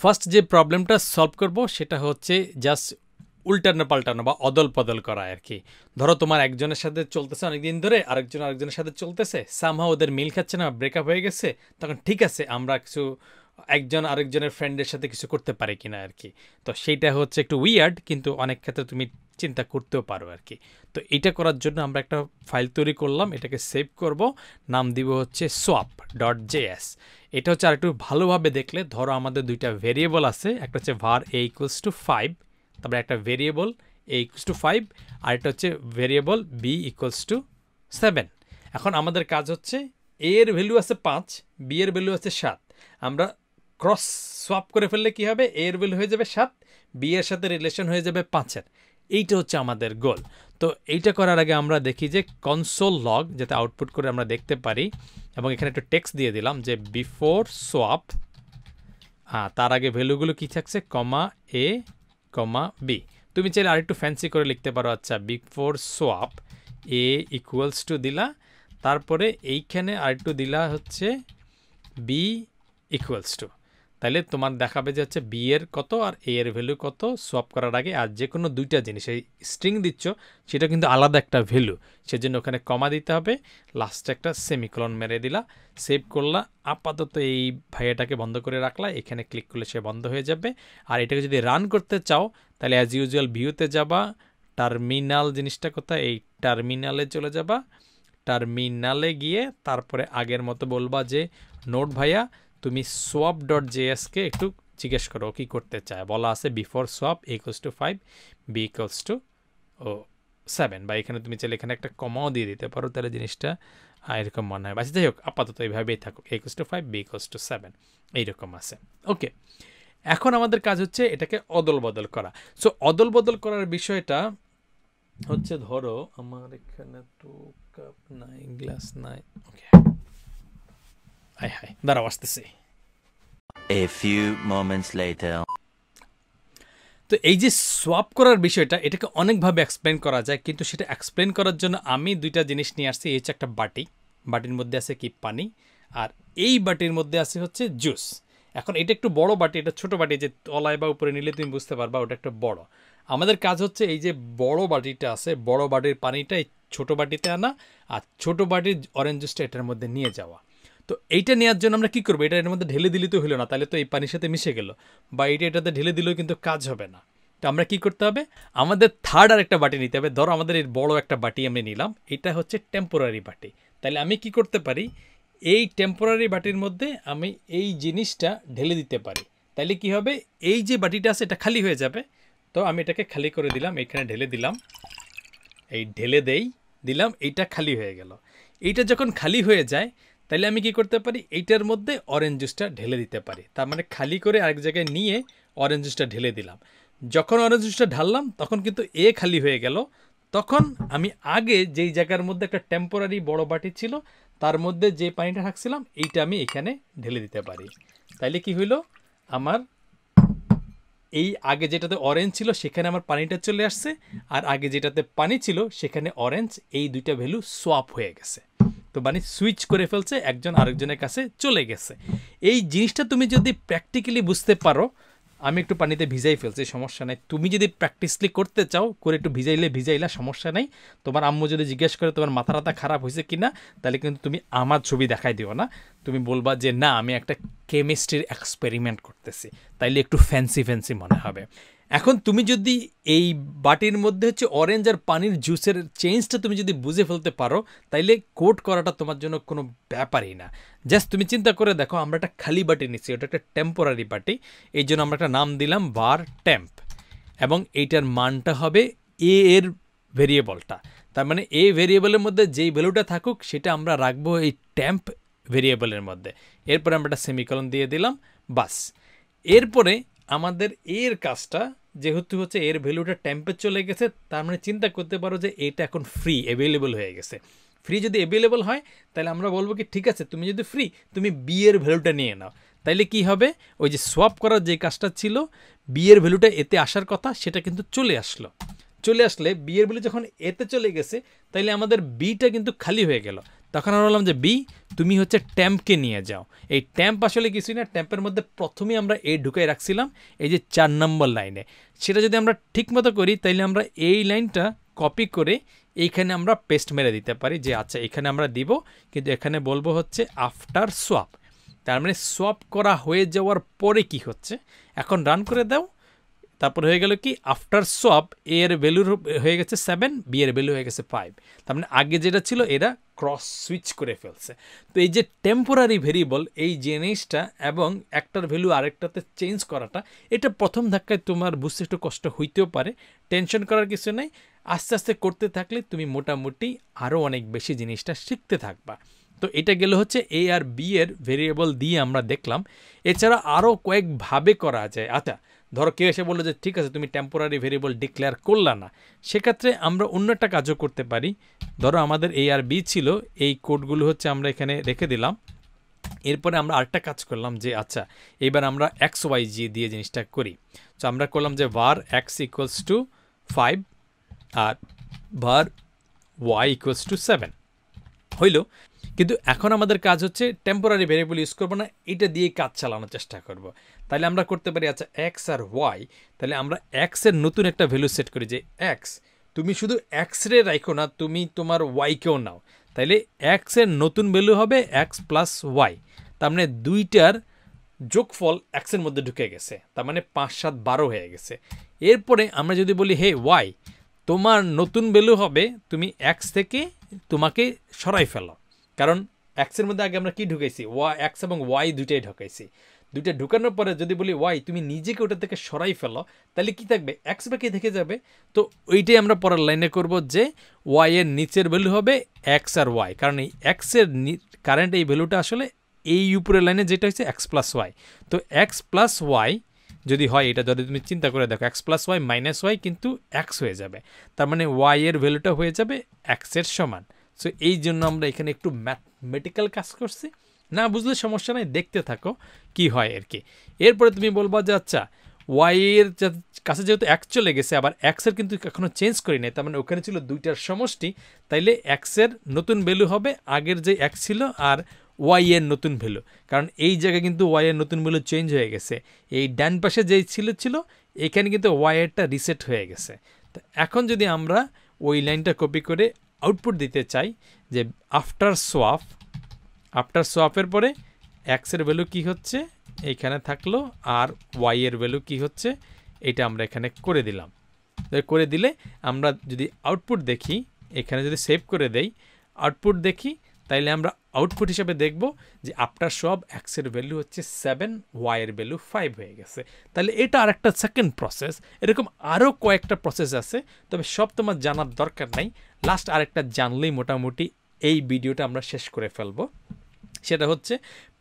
First যে প্রবলেমটা solve করব সেটা হচ্ছে জাস্ট উল্টানো পাল্টানো বা অদল বদল করা আর কি। ধরো তোমার একজনের সাথে চলতেছে অনেকদিন ধরে, আরেকজনের সাথে চলতেছে, সামহাও ওদের মিল খাচ্ছে না, ব্রেকআপ হয়ে গেছে, তখন ঠিক আছে আমরা কিছু একজন আরেকজনের ফ্রেন্ডের সাথে কিছু করতে পারি কিনা আর কি। তো সেইটা হচ্ছে একটু উইয়ার্ড, কিন্তু অনেক ক্ষেত্রে তুমি চিন্তা করতেও পারো আর কি। তো এটা করার জন্য আমরা একটা ফাইল তৈরি করলাম, এটাকে সেভ করব, নাম দিব হচ্ছে swap.js। এটা হচ্ছে আরেকটু ভালোভাবে দেখলে, ধরো আমাদের দুইটা ভেরিয়েবল আছে, একটা হচ্ছে var a equals to 5, তারপরে একটা ভেরিয়েবল a equals to 5, আর একটা হচ্ছে ভেরিয়েবল b equals to 7। এখন আমাদের কাজ হচ্ছে a এর ভ্যালু আছে 5, b এর ভ্যালু আছে 7, আমরা ক্রস সোয়াপ করে ফেললে কি হবে, a এর ভ্যালু হয়ে যাবে 7, b এর সাথে রিলেশন হয়ে যাবে 5-এর। এইটা হচ্ছে আমাদের গোল। তো এইটা করার আগে আমরা দেখি যে কনসোল লগ যাতে আউটপুট করে আমরা দেখতে পারি, এবং এখানে একটু টেক্সট দিয়ে দিলাম যে বিফোর সোয়াপ, তার আগে ভ্যালুগুলো কী থাকছে, কমা এ কমা বি। তুমি চাইলে আরেকটু ফ্যান্সি করে লিখতে পারো, আচ্ছা before swap a equals to দিলা, তারপরে এইখানে আরেকটু দিলা হচ্ছে বি ইকুয়ালস টু, তাহলে তোমার দেখাবে যে হচ্ছে বি এর কত আর এ এর ভ্যালু কত সোয়াপ করার আগে। আর যে কোনো দুইটা জিনিস এই স্ট্রিং দিচ্ছ সেটা কিন্তু আলাদা একটা ভ্যালু, সেজন্য ওখানে কমা দিতে হবে, লাস্টে একটা সেমিকোলন মেরে দিলা, সেভ করলা। আপাতত এই ভাইয়াটাকে বন্ধ করে রাখলা, এখানে ক্লিক করলে সে বন্ধ হয়ে যাবে। আর এটাকে যদি রান করতে চাও তাহলে অ্যাজ ইউজুয়াল ভিউতে যাবা, টার্মিনাল জিনিসটা কোথায়, এই টার্মিনালে চলে যাবা, টার্মিনালে গিয়ে তারপরে আগের মতো বলবা যে নোট ভাইয়া তুমি swap.js-কে একটু জিজ্ঞেস করো কি করতে চায়। বলা আছে before swap a equals to 5, b equals to 7, বা এখানে তুমি চাইলে এখানে একটা কমাও দিয়ে দিতে পারো, তাহলে জিনিসটা এরকম মনে হয়। বাস যাই হোক, আপাতত এইভাবেই থাকুক, a equals to 5, b equals to 7 এইরকম আছে। ওকে, এখন আমাদের কাজ হচ্ছে এটাকে অদল বদল করা। সো অদল বদল করার বিষয়টা হচ্ছে, ধরো আমার এখানে তো কাপ নাই, গ্লাস নাই, ওকে হাই দাঁড়াও আসতেছি। A few moments later. তো এই যে সোয়াপ করার বিষয়টা, এটাকে অনেকভাবে এক্সপ্লেন করা যায়, কিন্তু সেটা এক্সপ্লেন করার জন্য আমি দুইটা জিনিস নিয়ে আসছি। এই হচ্ছে একটা বাটি, বাটির মধ্যে আছে কি পানি, আর এই বাটির মধ্যে আছে হচ্ছে জুস। এখন এটা একটু বড় বাটি, এটা ছোট বাটি, যে তলায় বা উপরে নিলে তুমি বুঝতে পারবা ওটা একটা বড়। আমাদের কাজ হচ্ছে এই যে বড় বাটিটা আছে, বড় বাটির পানিটা এই ছোটো বাটিতে আনা, আর ছোটো বাটির অরেঞ্জ জুসটা এটার মধ্যে নিয়ে যাওয়া। তো এইটা নেওয়ার জন্য আমরা কী করবো, এটা এর মধ্যে ঢেলে দিলে তো হলো না, তাহলে তো এই পানির সাথে মিশে গেল, বা এটাতে ঢেলে দিলেও কিন্তু কাজ হবে না। তো আমরা কি করতে হবে, আমাদের থার্ড আর একটা বাটি নিতে হবে। ধরো আমাদের এই বড় একটা বাটি আমি নিলাম, এটা হচ্ছে টেম্পোরারি বাটি। তাহলে আমি কি করতে পারি, এই টেম্পোরারি বাটির মধ্যে আমি এই জিনিসটা ঢেলে দিতে পারি। তাইলে কি হবে, এই যে বাটিটা আছে এটা খালি হয়ে যাবে। তো আমি এটাকে খালি করে দিলাম, এখানে ঢেলে দিলাম, এই ঢেলে দিলাম, এইটা খালি হয়ে গেল। এইটা যখন খালি হয়ে যায় তাহলে আমি কি করতে পারি, এইটার মধ্যে অরেঞ্জ জুসটা ঢেলে দিতে পারি। তার মানে খালি করে আরেক জায়গায় নিয়ে অরেঞ্জ জুসটা ঢেলে দিলাম। যখন অরেঞ্জ জুসটা ঢাললাম তখন কিন্তু এ খালি হয়ে গেল। তখন আমি আগে যেই জায়গার মধ্যে একটা টেম্পোরারি বড় বাটি ছিল তার মধ্যে যে পানিটা রাখছিলাম এইটা আমি এখানে ঢেলে দিতে পারি। তাইলে কি হইল, আমার এই আগে যেটাতে অরেঞ্জ ছিল সেখানে আমার পানিটা চলে আসছে, আর আগে যেটাতে পানি ছিল সেখানে অরেঞ্জ, এই দুইটা ভ্যালু সোয়াপ হয়ে গেছে। তো মানে সুইচ করে ফেলছে, একজন আরেকজনের কাছে চলে গেছে। এই জিনিসটা তুমি যদি প্র্যাকটিক্যালি বুঝতে পারো, আমি একটু পানিতে ভিজাই ফেলছি, সমস্যা নাই। তুমি যদি প্র্যাকটিসলি করতে চাও, করে একটু ভিজাইলা সমস্যা নেই। তোমার আম্মু যদি জিজ্ঞেস করে তোমার মাথা টাথা খারাপ হয়েছে কিনা, তাহলে কিন্তু তুমি আমার ছবি দেখাই দিও না, তুমি বলবা যে না আমি একটা কেমিস্ট্রির এক্সপেরিমেন্ট করতেছি, তাইলে একটু ফ্যান্সি মনে হবে। এখন তুমি যদি এই বাটির মধ্যে হচ্ছে অরেঞ্জ আর পানির জুসের চেঞ্জটা তুমি যদি বুঝে ফেলতে পারো, তাইলে কোড করাটা তোমার জন্য কোনো ব্যাপারই না। জাস্ট তুমি চিন্তা করে দেখো, আমরা একটা খালি বাটি নিচ্ছি, ওটা একটা টেম্পোরারি বাটি, এই জন্য আমরা একটা নাম দিলাম var temp, এবং এইটার মানটা হবে এ এর ভেরিয়েবলটা। তার মানে এ ভেরিয়েবলের মধ্যে যেই ভ্যালুটা থাকুক সেটা আমরা রাখবো এই টেম্প ভেরিয়েবলের মধ্যে। এরপরে আমরা একটা সেমিকোলন দিয়ে দিলাম, বাস। এরপরে আমাদের এর কাজটা, যেহেতু হচ্ছে এর ভ্যালুটা টেম্পে চলে গেছে, তার মানে চিন্তা করতে পারো যে এটা এখন ফ্রি অ্যাভেলেবল হয়ে গেছে। ফ্রি যদি অ্যাভেলেবল হয় তাহলে আমরা বলবো কি ঠিক আছে, তুমি যদি ফ্রি, তুমি বি এর ভ্যালুটা নিয়ে নাও। তাইলে কি হবে, ওই যে সোয়াপ করার যে কাজটা ছিল, বি এর ভ্যালুটা এতে আসার কথা সেটা কিন্তু চলে আসলে বি এর ভ্যালু যখন এতে চলে গেছে, তাইলে আমাদের বিটা কিন্তু খালি হয়ে গেল। তখন আমরা বললাম যে বি তুমি হচ্ছে ট্যাম্পকে নিয়ে যাও। এই ট্যাম্প আসলে কিছুই না, ট্যাম্পের মধ্যে প্রথমেই আমরা এ ঢুকাই রাখছিলাম এই যে 4 নম্বর লাইনে। সেটা যদি আমরা ঠিকমতো করি তাইলে আমরা এই লাইনটা কপি করে এইখানে আমরা পেস্ট মেরে দিতে পারি যে আচ্ছা এখানে আমরা দিব, কিন্তু এখানে বলবো হচ্ছে আফটার সোয়াপ। তার মানে সোয়াপ করা হয়ে যাওয়ার পরে কি হচ্ছে, এখন রান করে দাও, তারপর হয়ে গেল কি আফটার সোয়াপ এ এর ভ্যালু হয়ে গেছে 7, বি এর ভ্যালু হয়ে গেছে 5। তার মানে আগে যেটা ছিল এরা ক্রস সুইচ করে ফেলছে। তো এই যে টেম্পোরারি ভেরিয়েবল এই জিনিসটা এবং একটার ভ্যালু আরেকটাতে চেঞ্জ করাটা, এটা প্রথম ধাক্কায় তোমার বুঝতে একটু কষ্ট হইতেও পারে, টেনশন করার কিছু নেই। আস্তে আস্তে করতে থাকলে তুমি মোটামুটি আরও অনেক বেশি জিনিসটা শিখতে থাকবা। তো এটা গেল হচ্ছে এ আর বি এর ভেরিয়েবল দিয়ে আমরা দেখলাম। এছাড়া আরও কয়েকভাবে করা যায়। আচ্ছা ধরো কেউ এসে বললো যে ঠিক আছে তুমি টেম্পোরারি ভেরিয়েবল ডিক্লেয়ার করলা না, সেক্ষেত্রে আমরা অন্য একটা কাজও করতে পারি। ধরো আমাদের এ আর বি ছিল, এই কোডগুলো হচ্ছে আমরা এখানে রেখে দিলাম। এরপরে আমরা আরেকটা কাজ করলাম যে আচ্ছা এবার আমরা এক্স ওয়াই জি দিয়ে জিনিসটা করি। তো আমরা করলাম যে var x ইকুয়ালস টু 5 আর var y ইকুয়ালস টু 7 হইল। কিন্তু এখন আমাদের কাজ হচ্ছে টেম্পোরারি ভেরিয়েবল ইউজ করবো না, এটা দিয়ে কাজ চালানোর চেষ্টা করব। তাহলে আমরা করতে পারি আচ্ছা এক্স আর ওয়াই, তাহলে আমরা এক্সের নতুন একটা ভ্যালু সেট করি যে এক্স তুমি শুধু এক্স রে রাখো না, তুমি তোমার ওয়াইকেও নাও। তাইলে এক্সের নতুন ভ্যালু হবে এক্স প্লাস ওয়াই, তার মানে দুইটার যোগফল এক্সের মধ্যে ঢুকে গেছে, তার মানে 5, 7, 12 হয়ে গেছে। এরপরে আমরা যদি বলি হে ওয়াই তোমার নতুন ভ্যালু হবে তুমি এক্স থেকে তোমাকে সরাই ফেলো, কারণ এক্সের মধ্যে আগে আমরা কি ঢুকাইছি ওয়াই, এক্স এবং ওয়াই দুইটাই ঢুকাইছি। দুইটা ঢুকানোর পরে যদি বলি ওয়াই তুমি নিজেকে ওটা থেকে সরাই ফেলো, তাহলে কি থাকবে এক্স বাকি থেকে যাবে। তো ওইটাই আমরা পরের লাইনে করব যে ওয়াই এর নিচের ভ্যালু হবে এক্স আর ওয়াই, কারণ এই এক্সের কারেন্ট এই ভ্যালুটা আসলে এই উপরের লাইনে যেটা হচ্ছে এক্স প্লাস ওয়াই। তো এক্স প্লাস ওয়াই যদি হয়, এটা যদি তুমি চিন্তা করে দেখো x plus y minus y কিন্তু এক্স হয়ে যাবে, তার মানে ওয়াই এর ভ্যালুটা হয়ে যাবে এক্সের সমান। সো এই জন্য আমরা এখানে একটু ম্যাথমেটিক্যাল কাজ করছি, না বুঝলে সমস্যা নাই, দেখতে থাকো কি হয় আর কি। এরপরে তুমি বলবা যে আচ্ছা ওয়াই এর কাছে যেহেতু এক্স চলে গেছে, আবার এক্সের কিন্তু এখনো চেঞ্জ করি নাই, তার মানে ওখানে ছিল দুইটার সমষ্টি, তাইলে এক্সের নতুন ভ্যালু হবে আগের যে এক্স ছিল আর ওয়াই এর নতুন ভ্যালু, কারণ এই জায়গায় কিন্তু ওয়াই এর নতুন ভ্যালু চেঞ্জ হয়ে গেছে। এই ডান পাশে যেই ছিল এখানে কিন্তু ওয়াই এরটা রিসেট হয়ে গেছে। তো এখন যদি আমরা ওই লাইনটা কপি করে আউটপুট দিতে চাই যে আফটার সোয়াপের পরে এক্সের ভ্যালু কী হচ্ছে এইখানে থাকলো আর ওয়াই এর ভ্যালু কী হচ্ছে এটা আমরা এখানে করে দিলাম। করে দিলে আমরা যদি আউটপুট দেখি, এখানে যদি সেভ করে দেই আউটপুট দেখি, তাইলে আমরা আউটপুট হিসাবে দেখব যে আফটার সোয়াপ এক্সের ভ্যালু হচ্ছে 7, ওয়াই এর ভ্যালু 5 হয়ে গেছে। তাহলে এটা আরেকটা সেকেন্ড প্রসেস। এরকম আরও কয়েকটা প্রসেস আছে, তবে সব তোমার জানার দরকার নাই, লাস্ট আরেকটা জানলেই মোটামুটি এই ভিডিওটা আমরা শেষ করে ফেলবো। সেটা হচ্ছে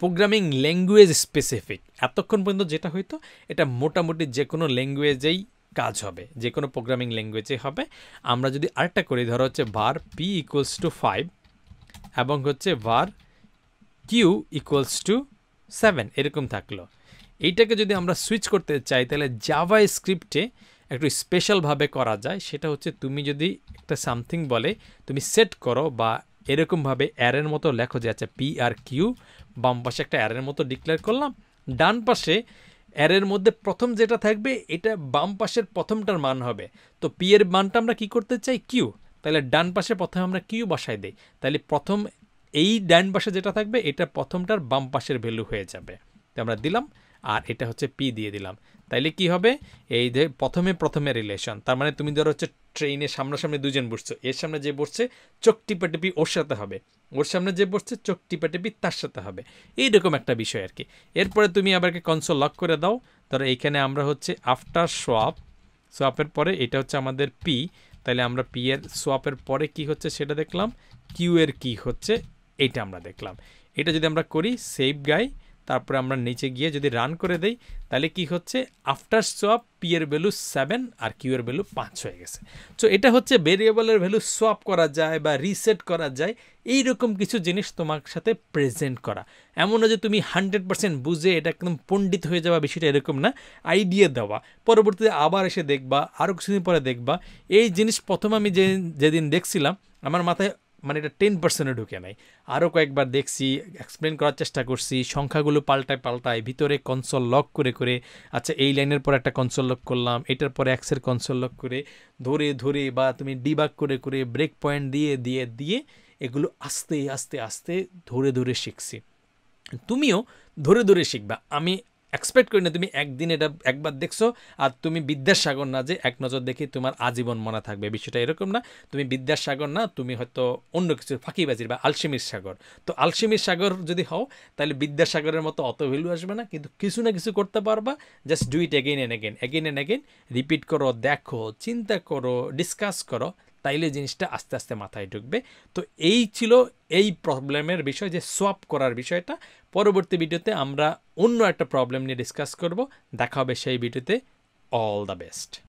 প্রোগ্রামিং ল্যাঙ্গুয়েজ স্পেসিফিক। এতক্ষণ পর্যন্ত যেটা হইতো এটা মোটামুটি যে কোনো ল্যাঙ্গুয়েজেই কাজ হবে, যে কোনো প্রোগ্রামিং ল্যাঙ্গুয়েজে হবে। আমরা যদি আরেকটা করি, ধরো হচ্ছে var p ইকুয়ালস টু 5 এবং হচ্ছে var q ইকুয়ালস টু 7 এরকম থাকলো। এইটাকে যদি আমরা সুইচ করতে চাই তাহলে জাভা স্ক্রিপ্টে একটু স্পেশালভাবে করা যায়। সেটা হচ্ছে তুমি যদি একটা সামথিং বলে তুমি সেট করো বা এরকমভাবে অ্যারের মতো লেখো যে আচ্ছা পি আর কিউ, বাম পাশে একটা অ্যারের মতো ডিক্লেয়ার করলাম, ডান পাশে অ্যারের মধ্যে প্রথম যেটা থাকবে এটা বাম পাশের প্রথমটার মান হবে। তো পি এর মানটা আমরা কি করতে চাই কিউ, তাহলে ডান পাশে প্রথমে আমরা কিউ বসাই দেই, তাহলে প্রথম এই ডান পাশে যেটা থাকবে এটা প্রথমটার বাম পাশের ভ্যালু হয়ে যাবে। তো আমরা দিলাম আর এটা হচ্ছে পি দিয়ে দিলাম, তাইলে কি হবে এই যে প্রথমে রিলেশন, তার মানে তুমি ধরো হচ্ছে ট্রেনের সামনাসামনি দুজন বসছো, এর সামনে যে বসছে চোখ টিপাটিপি ওর সাথে হবে, ওর সামনে যে বসছে চোখ টিপাটিপি তার সাথে হবে, এইরকম একটা বিষয় আর কি। এরপরে তুমি আবার কনসোল লক করে দাও, ধরো এইখানে আমরা হচ্ছে আফটার সোয়াপের পরে এটা হচ্ছে আমাদের পি, তাহলে আমরা পি এর সোয়াপের পরে কি হচ্ছে সেটা দেখলাম, কিউ এর কি হচ্ছে এইটা আমরা দেখলাম। এটা যদি আমরা করি সেভ গাই, তারপরে আমরা নিচে গিয়ে যদি রান করে দেই তাহলে কি হচ্ছে আফটার সোয়াপ পি এর ভ্যালু 7 আর কিউ এর ভ্যালু 5 হয়ে গেছে। সো এটা হচ্ছে ভেরিয়েবলের ভ্যালু সোয়াপ করা যায় বা রিসেট করা যায়, এইরকম কিছু জিনিস তোমার সাথে প্রেজেন্ট করা। এমন না যে তুমি 100% বুঝে এটা একদম পণ্ডিত হয়ে যাওয়া, বিষয়টা এরকম না, আইডিয়া দেওয়া, পরবর্তীতে আবার এসে দেখবা, আরও কিছুদিন পরে দেখবা। এই জিনিস প্রথম আমি যেদিন দেখছিলাম আমার মাথায় মানে এটা 10%-ও ঢুকে নাই। আরও কয়েকবার দেখছি, এক্সপ্লেন করার চেষ্টা করছি, সংখ্যাগুলো পাল্টায় ভিতরে কনসোল লক করে আচ্ছা এই লাইনের পর একটা কনসোল লক করলাম, এটার পরে এক্সের কনসোল লক করে ধরে বা তুমি ডিবাগ করে ব্রেক পয়েন্ট দিয়ে এগুলো আস্তে আস্তে ধরে শিখছি। তুমিও ধরে শিখবা। আমি এক্সপেক্ট করি না তুমি একদিন এটা একবার দেখছো আর তুমি বিদ্যাসাগর না যে এক নজর দেখে তোমার আজীবন মনে থাকবে, বিষয়টা এরকম না। তুমি বিদ্যাসাগর না, তুমি হয়তো অন্য কিছু ফাঁকিবাজির বা আলসেমির সাগর। তো আলসেমির সাগর যদি হও তাহলে বিদ্যাসাগরের মতো অত ভ্যালু আসবে না, কিন্তু কিছু না কিছু করতে পারবা। Just do it again and again, repeat করো, দেখো, চিন্তা করো, ডিসকাস করো, তাইলে জিনিসটা আস্তে আস্তে মাথায় ঢুকবে। তো এই ছিল এই প্রবলেমের বিষয়, যে সোয়াপ করার বিষয়টা। পরবর্তী ভিডিওতে আমরা অন্য একটা প্রবলেম নিয়ে ডিসকাস করব। দেখা হবে সেই ভিডিওতে। All the best.